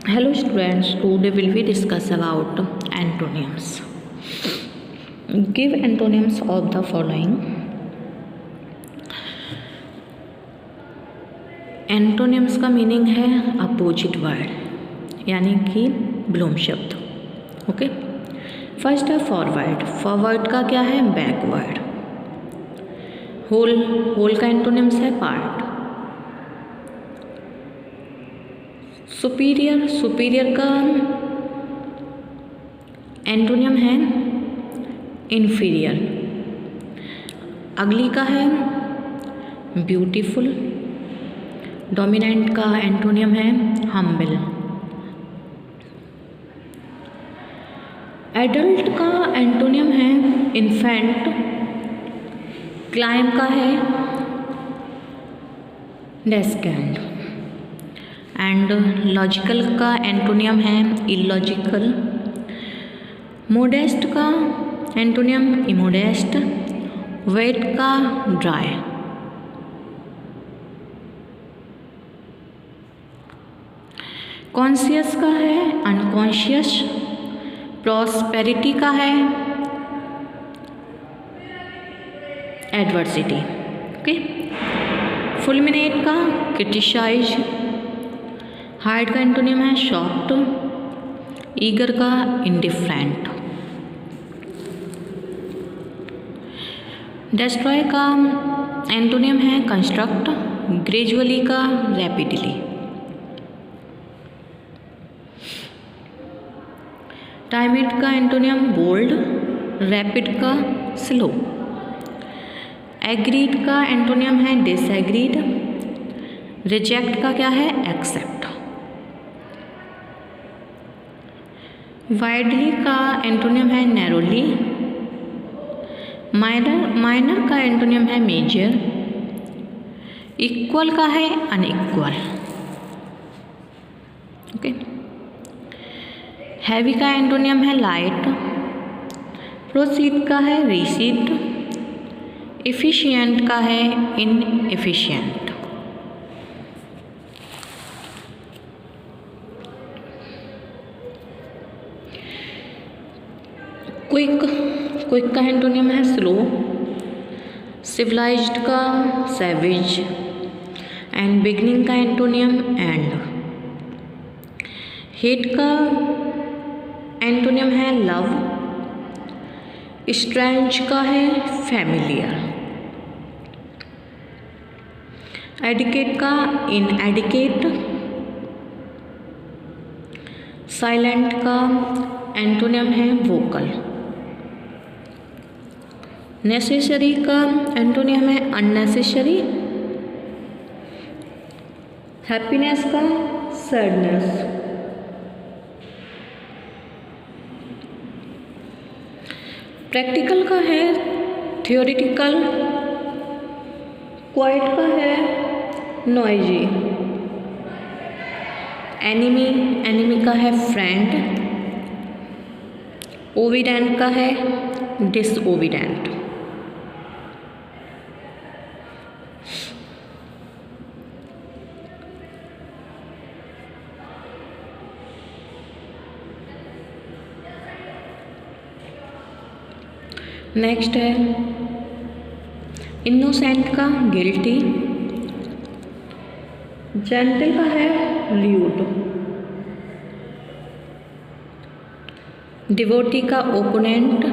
Hello students, today will we discuss about antonyms. Give antonyms of the following. Antonyms का meaning है opposite word, यानी कि विलोम शब्द. Okay, first है forward. Forward का क्या है? बैकवर्ड. होल का एंटोनिम्स है पार्ट. सुपीरियर का एंटोनियम है इन्फीरियर. अगली का है ब्यूटीफुल. डोमिनेंट का एंटोनियम है हम्बल. एडल्ट का एंटोनियम है इन्फेंट. क्लाइम का है डेस्केंड. एंड लॉजिकल का एंटोनियम है इलॉजिकल. मोडेस्ट का एंटोनियम इमोडेस्ट. वेट का ड्राई. कॉन्शियस का है अनकॉन्शियस. प्रॉस्पेरिटी का है एडवर्सिटी. ओके, फुलमिनेट का क्रिटिसाइज. हार्ड का एंटोनियम है शॉक्ड. ईगर का इंडिफरेंट. डिस्ट्रॉय का एंटोनियम है कंस्ट्रक्ट. ग्रेजुअली का रैपिडली. टाइमेट का एंटोनियम बोल्ड. रैपिड का स्लो. एग्रीड का एंटोनियम है डिसएग्रीड. रिजेक्ट का क्या है? एक्सेप्ट. वाइडली का एंटोनियम है नैरोली. माइनर का एंटोनियम है मेजर. इक्वल का है अनइक्वल. ओके, हैवी का एंटोनियम है लाइट. प्रोसीड का है रिसीड. इफिशिएंट का है इनएफिशिएंट. क्विक का एंटोनियम है स्लो. सिविलाइज्ड का सैवेज. एंड बिगनिंग का एंटोनियम एंड. हेट का एंटोनियम है लव. स्ट्रेंज का है फैमिलियर. एडिकेट का इनएडिकेट. साइलेंट का एंटोनियम है वोकल. नेसेसरी का एंटोनियम है अननेसेसरी. हैप्पीनेस का सैडनेस. प्रैक्टिकल का है थियोरिटिकल. क्वाइट का है नॉइजी. एनिमी का है फ्रेंड. ओबिडेंट का है डिसओबिडेंट. नेक्स्ट है इनोसेंट का गिल्टी. जेंटल का है ल्यूड. डिवोटी का ओपोनेंट.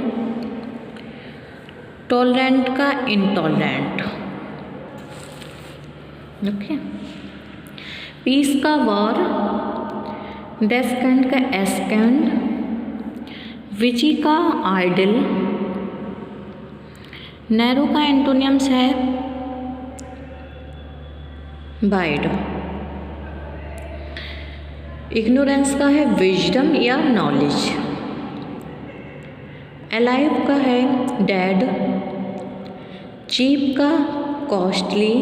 टॉलरेंट का इंटॉलरेंट. ओके, पीस का वॉर. डेस्केंड का एस्केंड. विची का आइडल. नैरो का एंटोनियम्स है वाइड. इग्नोरेंस का है विजडम या नॉलेज. अलाइव का है डेड. चीप का कॉस्टली.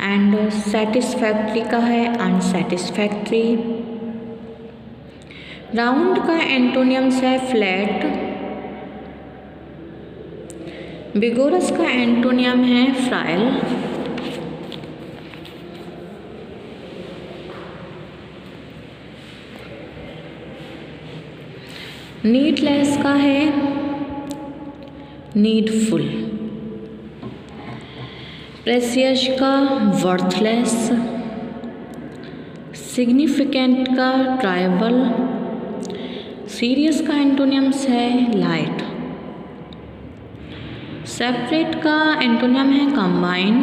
एंड सेटिस्फैक्ट्री का है अनसेटिस्फैक्ट्री. राउंड का एंटोनियम्स है फ्लैट. बिगोरस का एंटोनियम है फ्राइल. नीडलेस का है नीडफुल। प्रेशियस का वर्थलेस। सिग्निफिकेंट का ट्राइबल। सीरियस का एंटोनियम्स है लाइट। सेपरेट का एंटोनियम है कंबाइन।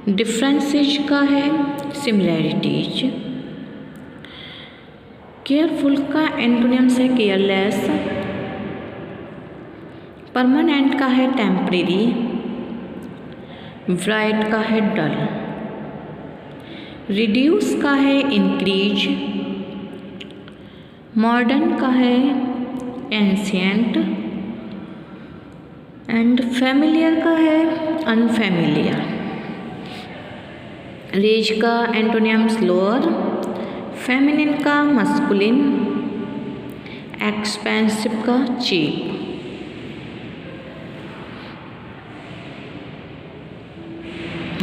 डिफरेंसेस का है सिमिलैरिटीज। केयरफुल का एंटोनियम्स है केयरलेस। परमानेंट का है टेम्परेरी। ब्राइट का है डल। रिड्यूस का है इंक्रीज। मॉडर्न का है एंशिएंट। एंड फैमिलियर का है अनफैमिलियर। रेज का एंटोनियम्स लोअर। फेमिनिन का मस्कुलिन। एक्सपेंसिव का चीप।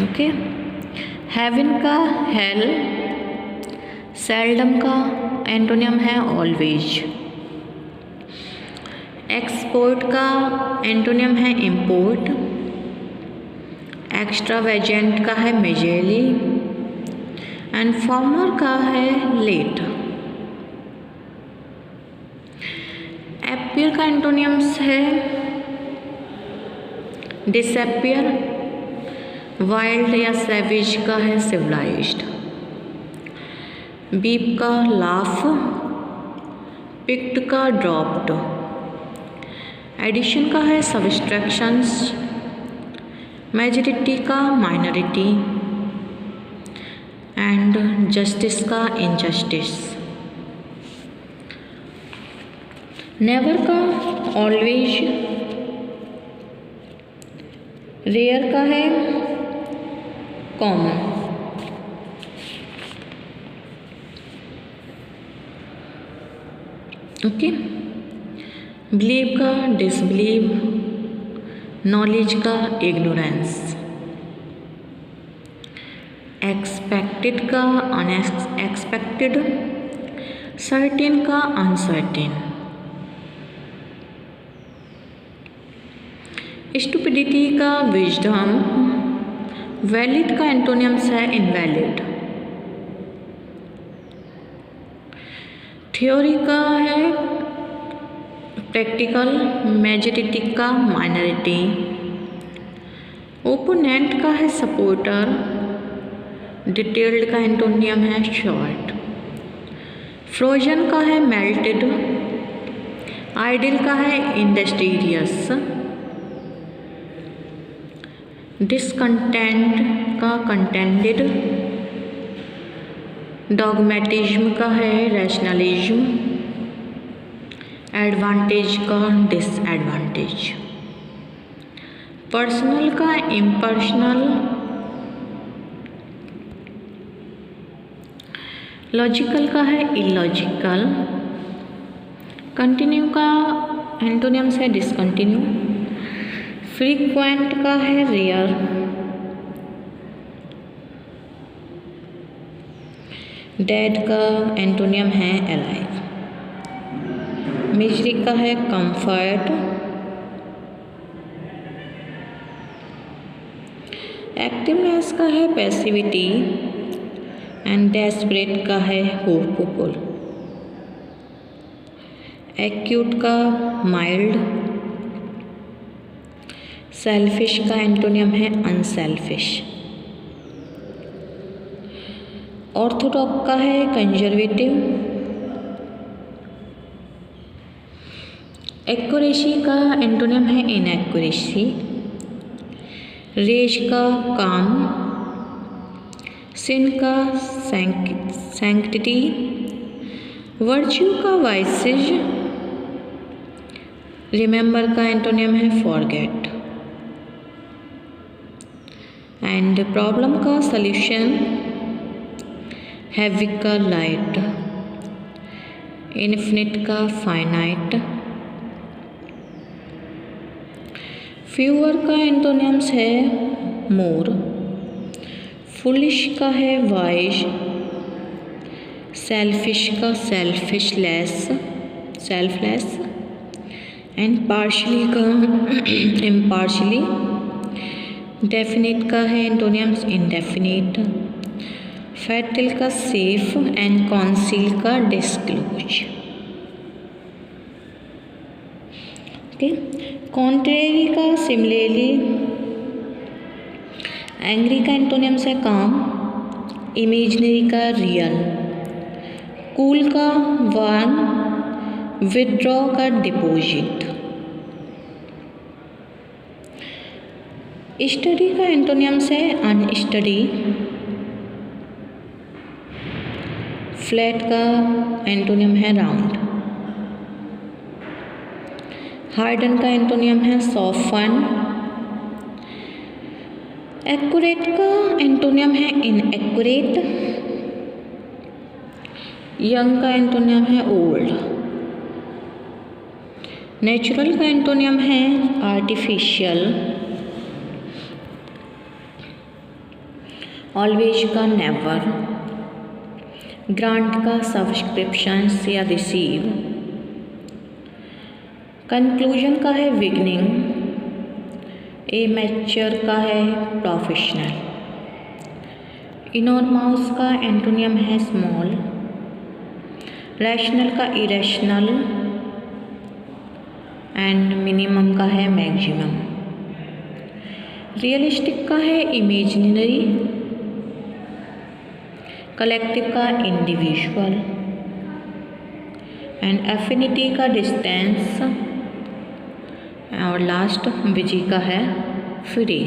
ओके। हेवन का हेल। सेल्डम का एंटोनियम है ऑलवेज। एक्सपोर्ट का एंटोनियम है इम्पोर्ट। एक्स्ट्रावेजेंट का है मेजेली। एंड फॉर्मर का है लेट। एपियर का एंटोनियम्स है डिसएपियर। वाइल्ड या सैवेज का है सिविलाइज्ड। बीप का लाफ। पिक्ड का ड्रॉप्ड। एडिशन का है सबस्ट्रैक्शंस। मेजॉरिटी का माइनॉरिटी। एंड जस्टिस का इनजस्टिस। नेवर का ऑलवेज। रेयर का है कॉमन। ओके। बिलीव का डिसबिलीव। नॉलेज का इग्नोरेंस। एक्सपेक्टेड का अनएक्सपेक्टेड। सर्टेन का अनसर्टेन। स्टुपिडिटी का विजडम। वैलिड का एंटोनियम्स है इनवैलिड। थ्योरी का है प्रैक्टिकल। मेजॉरिटी का माइनॉरिटी। ओपोनेंट का है सपोर्टर। डिटेल्ड का एंटोनियम है शॉर्ट। फ्रोजन का है मेल्टेड। आइडियल का है इंडस्ट्रियस। डिसकंटेंट का कंटेंटेड। डॉगमेटिज्म का है रैशनलिज्म। एडवांटेज का डिसएडवांटेज। पर्सनल का इम्पर्सनल। लॉजिकल का है इलॉजिकल। कंटिन्यू का एंटोनियम्स है डिसकंटिन्यू। फ्रीक्वेंट का है रेयर। डेड का एंटोनियम है अलाइव। मिजरी का है कंफर्ट। एक्टिवनेस का है पैसिविटी। एंड डेस्परेट का है होपफुल। एक्यूट का माइल्ड। सेल्फिश का एंटोनियम है अनसेल्फिश। ऑर्थोडॉक्स का है कंजर्वेटिव। एक्यूरेसी का एंटोनियम है इनएक्यूरेसी। रेज का काम। सिन का सैंक्टिटी। वर्च्यू का वाइसेज। रिमेंबर का एंटोनियम है फॉरगेट। एंड प्रॉब्लम का सॉल्यूशन। हैवी का लाइट। इन्फिनिट का फाइनाइट। फ्यूअर का एंटोनियम्स है मोर। फुलिश का है वाइज। सेल्फिश का सेल्फिशलेस। सेल्फलेस, एंड पार्शली का इम्पार्शली, डेफिनेट का है एंटोनियम्स इंडेफिनेट, फैटल का सेफ, एंड कॉन्सील का डिस्क्लोज। ओके, कॉन्ट्रेरी का सिमिलरली, एंग्री का एंटोनियम्स है काम, इमेजिनरी का रियल, कूल का वार्म, विदड्रॉ का डिपोजिट। स्टडी का एंटोनियम्स है अनस्टडी, फ्लैट का एंटोनियम है राउंड, हार्डन का एंटोनियम है सॉफ्टन, एक्यूरेट का एंटोनियम है इनएक्यूरेट, यंग का एंटोनियम है ओल्ड, नेचुरल का एंटोनियम है आर्टिफिशियल, ऑलवेज का नेवर, ग्रांट का सब्सक्रिप्शंस या रिसीव, कंक्लूजन का है बिगनिंग, ए मैच्योर का है प्रोफेशनल, इनॉर्मस का एंटोनियम है स्मॉल, रैशनल का इरेशनल, एंड मिनिमम का है मैक्सिमम, रियलिस्टिक का है इमेजिनरी, कलेक्टिव का इंडिविजुअल, एंड एफिनिटी का डिस्टेंस, और लास्ट बिजी का है फ्री।